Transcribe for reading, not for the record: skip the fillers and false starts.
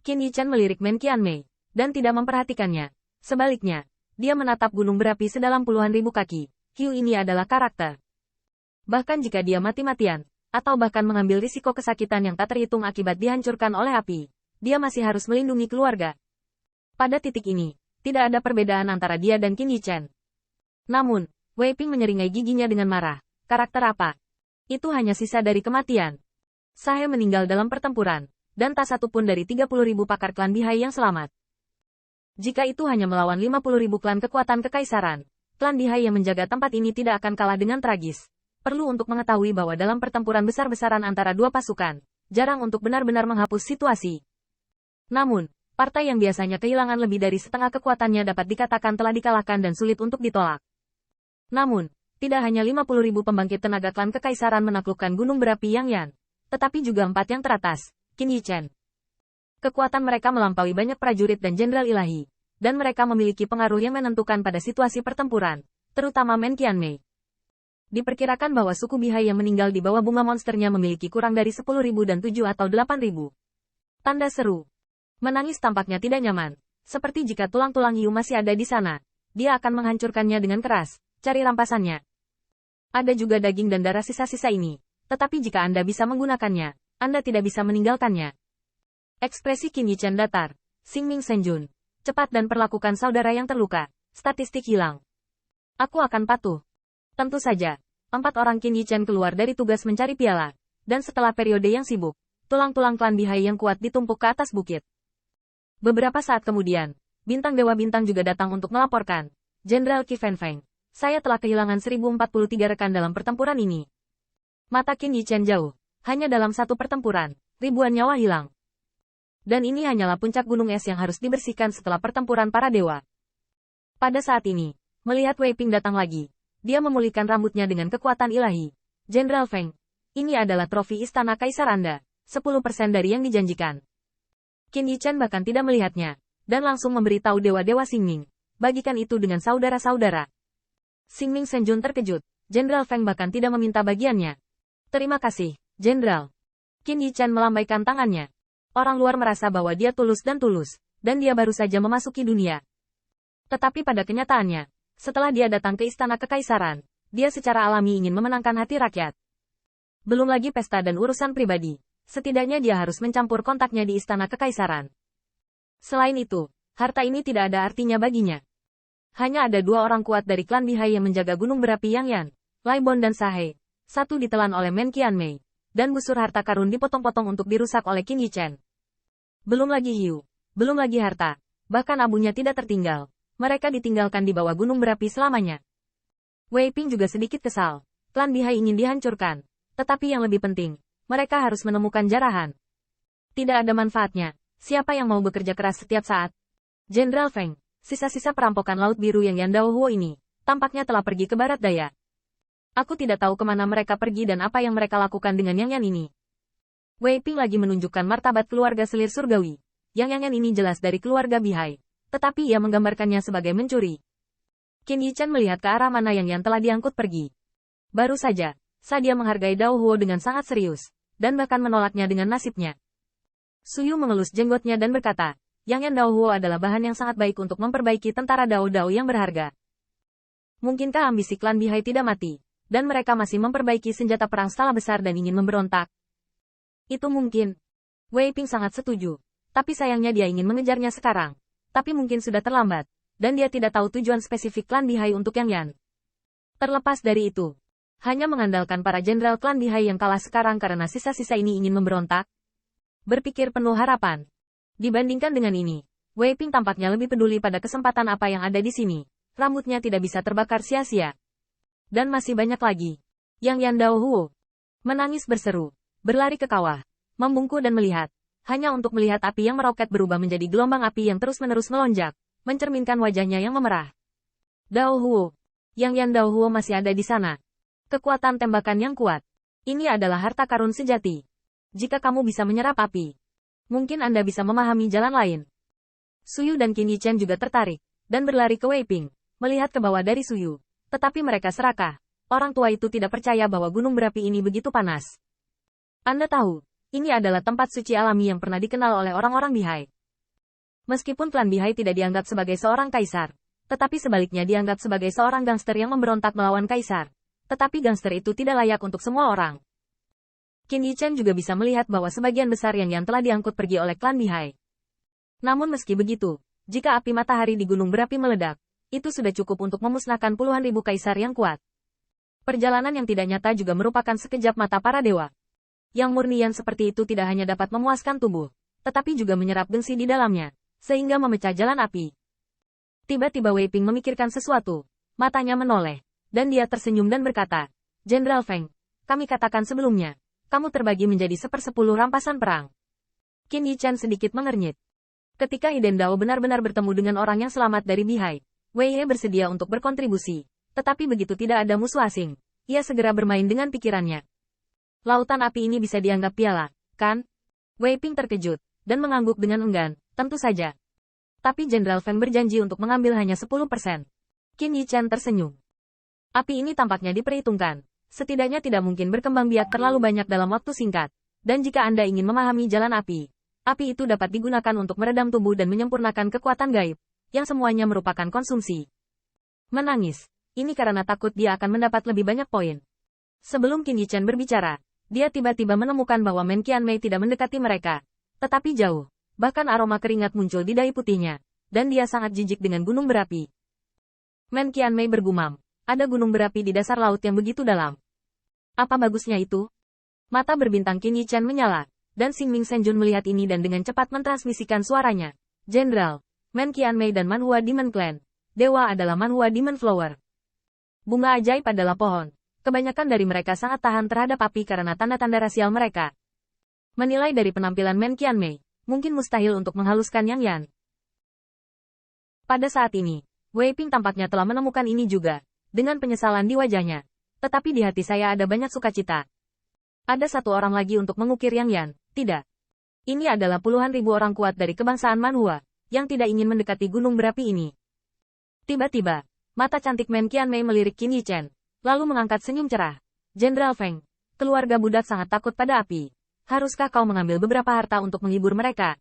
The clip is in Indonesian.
Qin Yichan melirik Men Qianmei, dan tidak memperhatikannya. Sebaliknya, dia menatap gunung berapi sedalam puluhan ribu kaki. Hiu ini adalah karakter. Bahkan jika dia mati-matian, atau bahkan mengambil risiko kesakitan yang tak terhitung akibat dihancurkan oleh api, dia masih harus melindungi keluarga. Pada titik ini, tidak ada perbedaan antara dia dan Qin Yichan. Namun, Wei Ping menyeringai giginya dengan marah. Karakter apa? Itu hanya sisa dari kematian. Sahe meninggal dalam pertempuran, dan tak satu pun dari 30.000 pakar klan Bihai yang selamat. Jika itu hanya melawan 50.000 klan kekuatan kekaisaran, klan Bihai yang menjaga tempat ini tidak akan kalah dengan tragis. Perlu untuk mengetahui bahwa dalam pertempuran besar-besaran antara dua pasukan, jarang untuk benar-benar menghapus situasi. Namun, partai yang biasanya kehilangan lebih dari setengah kekuatannya dapat dikatakan telah dikalahkan dan sulit untuk ditolak. Namun, tidak hanya 50.000 pembangkit tenaga klan kekaisaran menaklukkan gunung berapi Yangyan, tetapi juga 4 yang teratas, Qin Yichan. Kekuatan mereka melampaui banyak prajurit dan jenderal ilahi, dan mereka memiliki pengaruh yang menentukan pada situasi pertempuran, terutama Men Qianmei. Diperkirakan bahwa suku Bihai yang meninggal di bawah bunga monsternya memiliki kurang dari 10.000 dan 7 atau 8.000. Tanda seru. Menangis tampaknya tidak nyaman, seperti jika tulang-tulang hiu masih ada di sana. Dia akan menghancurkannya dengan keras, cari rampasannya. Ada juga daging dan darah sisa-sisa ini, tetapi jika Anda bisa menggunakannya, Anda tidak bisa meninggalkannya. Ekspresi Qin Yichan datar. Xingming Senjun. Cepat dan perlakukan saudara yang terluka. Statistik hilang. Aku akan patuh. Tentu saja, 4 orang Qin Yichan keluar dari tugas mencari piala, dan setelah periode yang sibuk, tulang-tulang klan Bihai yang kuat ditumpuk ke atas bukit. Beberapa saat kemudian, bintang Dewa Bintang juga datang untuk melaporkan. Jenderal Qi Fenfeng, saya telah kehilangan 1043 rekan dalam pertempuran ini. Mata Qin Yichan jauh. Hanya dalam satu pertempuran, ribuan nyawa hilang. Dan ini hanyalah puncak gunung es yang harus dibersihkan setelah pertempuran para dewa. Pada saat ini, melihat Wei Ping datang lagi, dia memulihkan rambutnya dengan kekuatan ilahi. Jenderal Feng, ini adalah trofi istana kaisar Anda, 10% dari yang dijanjikan. Qin Yichan bahkan tidak melihatnya, dan langsung memberitahu dewa-dewa Xingming, bagikan itu dengan saudara-saudara. Xingming Senjun terkejut, Jenderal Feng bahkan tidak meminta bagiannya. Terima kasih, Jenderal. Qin Yichan melambaikan tangannya. Orang luar merasa bahwa dia tulus, dan dia baru saja memasuki dunia. Tetapi pada kenyataannya, setelah dia datang ke istana kekaisaran, dia secara alami ingin memenangkan hati rakyat. Belum lagi pesta dan urusan pribadi, setidaknya dia harus mencampur kontaknya di istana kekaisaran. Selain itu, harta ini tidak ada artinya baginya. Hanya ada 2 orang kuat dari klan Bihai yang menjaga gunung berapi Yangyan, Lai Bon dan Sahe. Satu ditelan oleh Men Qianmei, dan busur harta karun dipotong-potong untuk dirusak oleh Qin Yichan. Belum lagi hiu, belum lagi harta, bahkan abunya tidak tertinggal. Mereka ditinggalkan di bawah gunung berapi selamanya. Wei Ping juga sedikit kesal. Klan Bihai ingin dihancurkan. Tetapi yang lebih penting, mereka harus menemukan jarahan. Tidak ada manfaatnya. Siapa yang mau bekerja keras setiap saat? Jenderal Feng, sisa-sisa perampokan Laut Biru yang Yandao Huo ini, tampaknya telah pergi ke barat daya. Aku tidak tahu kemana mereka pergi dan apa yang mereka lakukan dengan Yang Yan ini. Wei Ping lagi menunjukkan martabat keluarga selir surgawi. Yang Yan ini jelas dari keluarga Bihai, tetapi ia menggambarkannya sebagai mencuri. Qin Yichan melihat ke arah mana Yang Yan telah diangkut pergi. Baru saja, dia menghargai Dao Huo dengan sangat serius, dan bahkan menolaknya dengan nasibnya. Suyu mengelus jenggotnya dan berkata, Yang Yan Dao Huo adalah bahan yang sangat baik untuk memperbaiki tentara Dao-Dao yang berharga. Mungkinkah ambisi klan Bihai tidak mati? Dan mereka masih memperbaiki senjata perang skala besar dan ingin memberontak. Itu mungkin. Wei Ping sangat setuju. Tapi sayangnya dia ingin mengejarnya sekarang. Tapi mungkin sudah terlambat. Dan dia tidak tahu tujuan spesifik klan Bihai untuk Yang Yan. Terlepas dari itu, hanya mengandalkan para jenderal klan Bihai yang kalah sekarang karena sisa-sisa ini ingin memberontak. Berpikir penuh harapan. Dibandingkan dengan ini, Wei Ping tampaknya lebih peduli pada kesempatan apa yang ada di sini. Rambutnya tidak bisa terbakar sia-sia. Dan masih banyak lagi. Yang Yan Dao Huo menangis berseru, berlari ke kawah, membungkuk dan melihat. Hanya untuk melihat api yang meroket berubah menjadi gelombang api yang terus-menerus melonjak, mencerminkan wajahnya yang memerah. Dao Huo. Yang Yan Dao Huo masih ada di sana. Kekuatan tembakan yang kuat. Ini adalah harta karun sejati. Jika kamu bisa menyerap api, mungkin Anda bisa memahami jalan lain. Suyu dan Qin Yichan juga tertarik, dan berlari ke Wei Ping, melihat ke bawah dari Suyu. Tetapi mereka serakah. Orang tua itu tidak percaya bahwa gunung berapi ini begitu panas. Anda tahu, ini adalah tempat suci alami yang pernah dikenal oleh orang-orang Bihai. Meskipun klan Bihai tidak dianggap sebagai seorang kaisar, tetapi sebaliknya dianggap sebagai seorang gangster yang memberontak melawan kaisar. Tetapi gangster itu tidak layak untuk semua orang. Qin Yichen juga bisa melihat bahwa sebagian besar Yang telah diangkut pergi oleh klan Bihai. Namun meski begitu, jika api matahari di gunung berapi meledak, itu sudah cukup untuk memusnahkan puluhan ribu kaisar yang kuat. Perjalanan yang tidak nyata juga merupakan sekejap mata para dewa. Yang murnian seperti itu tidak hanya dapat memuaskan tubuh, tetapi juga menyerap gengsi di dalamnya, sehingga memecah jalan api. Tiba-tiba Wei Ping memikirkan sesuatu. Matanya menoleh, dan dia tersenyum dan berkata, Jenderal Feng, kami katakan sebelumnya, kamu terbagi menjadi 1/10 rampasan perang. Qin Yichen sedikit mengernyit. Ketika Iden Dao benar-benar bertemu dengan orang yang selamat dari Bihai, Wei Ye bersedia untuk berkontribusi. Tetapi begitu tidak ada musuh asing, ia segera bermain dengan pikirannya. Lautan api ini bisa dianggap piala, kan? Wei Ping terkejut, dan mengangguk dengan enggan, tentu saja. Tapi Jenderal Feng berjanji untuk mengambil hanya 10%. Qin Yichen tersenyum. Api ini tampaknya diperhitungkan. Setidaknya tidak mungkin berkembang biak terlalu banyak dalam waktu singkat. Dan jika Anda ingin memahami jalan api itu dapat digunakan untuk meredam tubuh dan menyempurnakan kekuatan gaib, yang semuanya merupakan konsumsi. Menangis. Ini karena takut dia akan mendapat lebih banyak poin. Sebelum Qin Yichen berbicara, dia tiba-tiba menemukan bahwa Men Qianmei tidak mendekati mereka, tetapi jauh. Bahkan aroma keringat muncul di dahi putihnya, dan dia sangat jijik dengan gunung berapi. Men Qianmei bergumam, ada gunung berapi di dasar laut yang begitu dalam. Apa bagusnya itu? Mata berbintang Qin Yichen menyala, dan Xing Ming Senjun melihat ini dan dengan cepat mentransmisikan suaranya. Jenderal, Men Qianmei dan Manhua Demon Clan. Dewa adalah Manhua Demon Flower. Bunga ajaib adalah pohon. Kebanyakan dari mereka sangat tahan terhadap api karena tanda-tanda rasial mereka. Menilai dari penampilan Men Qianmei, mungkin mustahil untuk menghaluskan Yang Yan. Pada saat ini, Wei Ping tampaknya telah menemukan ini juga, dengan penyesalan di wajahnya. Tetapi di hati saya ada banyak sukacita. Ada satu orang lagi untuk mengukir Yang Yan, tidak. Ini adalah puluhan ribu orang kuat dari kebangsaan Manhua, yang tidak ingin mendekati gunung berapi ini. Tiba-tiba, mata cantik Men Qianmei melirik Qin Yichen, lalu mengangkat senyum cerah. Jenderal Feng, keluarga budak sangat takut pada api. Haruskah kau mengambil beberapa harta untuk menghibur mereka?